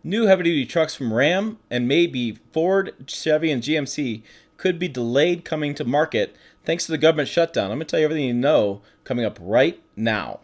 New heavy-duty trucks from Ram and maybe Ford, Chevy, and GMC could be delayed coming to market thanks to the government shutdown. I'm going to tell you everything you know coming up right now.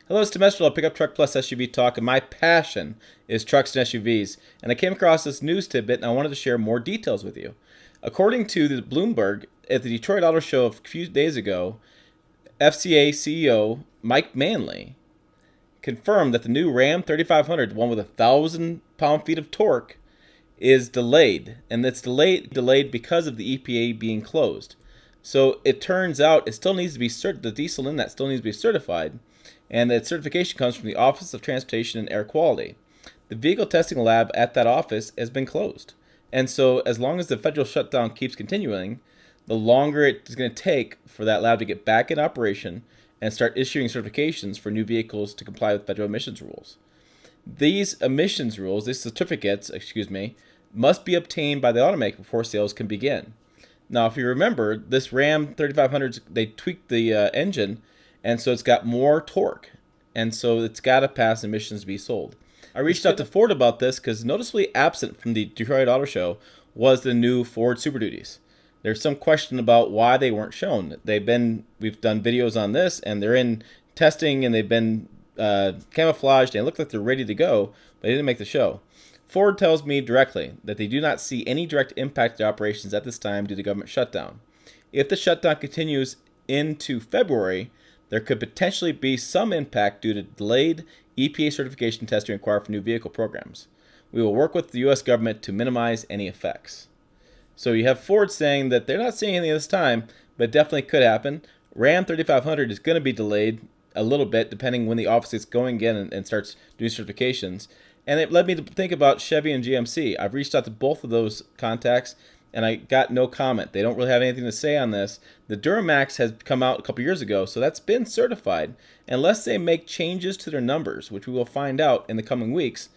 Hello, it's Tim Esterl, Pickup Truck Plus SUV Talk, and my passion is trucks and SUVs. And I came across this news tidbit, and I wanted to share more details with you. According to the Bloomberg, at the Detroit Auto Show a few days ago, FCA CEO Mike Manley confirmed that the new Ram 3500, the one with 1,000 pound-feet of torque, is delayed, and it's delayed because of the EPA being closed. So it turns out it still needs to be the diesel in that still needs to be certified. And that certification comes from the Office of Transportation and Air Quality. The vehicle testing lab at that office has been closed. And so as long as the federal shutdown keeps continuing, the longer it's going to take for that lab to get back in operation and start issuing certifications for new vehicles to comply with federal emissions rules. These certificates, must be obtained by the automaker before sales can begin. Now, if you remember, this Ram 3500, they tweaked the engine, and so it's got more torque, and so it's got to pass emissions to be sold. I reached out to Ford about this because noticeably absent from the Detroit Auto Show was the new Ford Super Duties. There's some question about why they weren't shown. We've done videos on this, and they're in testing, and they've been camouflaged, and it looked like they're ready to go, but they didn't make the show. Ford tells me directly that they do not see any direct impact to operations at this time due to government shutdown. If the shutdown continues into February, there could potentially be some impact due to delayed EPA certification testing required for new vehicle programs. We will work with the U.S. government to minimize any effects. So you have Ford saying that they're not seeing anything this time, but it definitely could happen. Ram 3500 is going to be delayed a little bit depending when the office gets going again and starts doing certifications. And it led me to think about Chevy and GMC. I've reached out to both of those contacts, and I got no comment. They don't really have anything to say on this. The Duramax has come out a couple years ago, so that's been certified. Unless they make changes to their numbers, which we will find out in the coming weeks,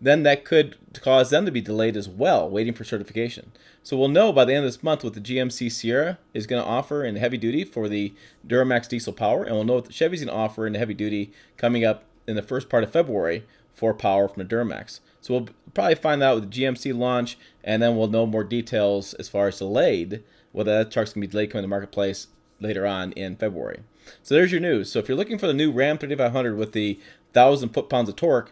then that could cause them to be delayed as well, waiting for certification. So we'll know by the end of this month what the GMC Sierra is going to offer in heavy duty for the Duramax diesel power, and we'll know what the Chevy's going to offer in heavy duty coming up in the first part of February for power from the Duramax. So we'll probably find out with the GMC launch, and then we'll know more details as far as delayed, whether that truck's going to be delayed coming to the marketplace later on in February. So there's your news. So if you're looking for the new Ram 3500 with the 1,000 foot-pounds of torque,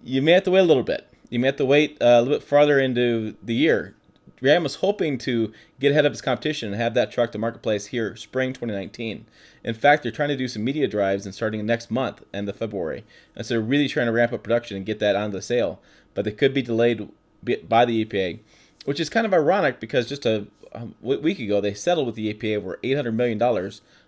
you may have to wait a little bit. You may have to wait a little bit farther into the year. Ram was hoping to get ahead of its competition and have that truck to marketplace here spring 2019. In fact, they're trying to do some media drives and starting next month, end of February. And so they're really trying to ramp up production and get that onto the sale. But they could be delayed by the EPA, which is kind of ironic because just a week ago they settled with the EPA over $800 million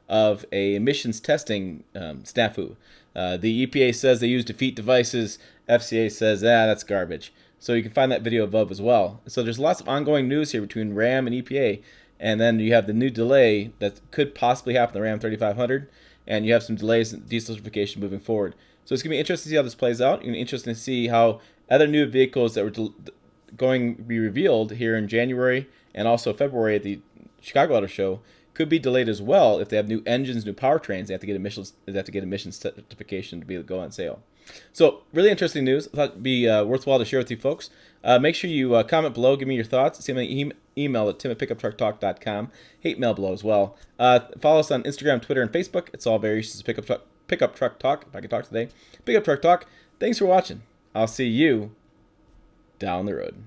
of a emissions testing snafu. The EPA says they use defeat devices. FCA says, that's garbage. So you can find that video above as well. So there's lots of ongoing news here between Ram and EPA. And then you have the new delay that could possibly happen in the Ram 3500. And you have some delays in diesel certification moving forward. So it's going to be interesting to see how this plays out. It's going to be interesting to see how other new vehicles that were going to be revealed here in January and also February at the Chicago Auto Show could be delayed as well if they have new engines, new powertrains. They have to get emissions certification to go on sale. So really interesting news. I thought it'd be worthwhile to share with you folks. Make sure you comment below. Give me your thoughts. Send me an email at tim@pickuptrucktalk.com. Hate mail below as well. Follow us on Instagram, Twitter, and Facebook. It's all variations of Pickup Truck Talk. If I can talk today. Pickup Truck Talk. Thanks for watching. I'll see you down the road.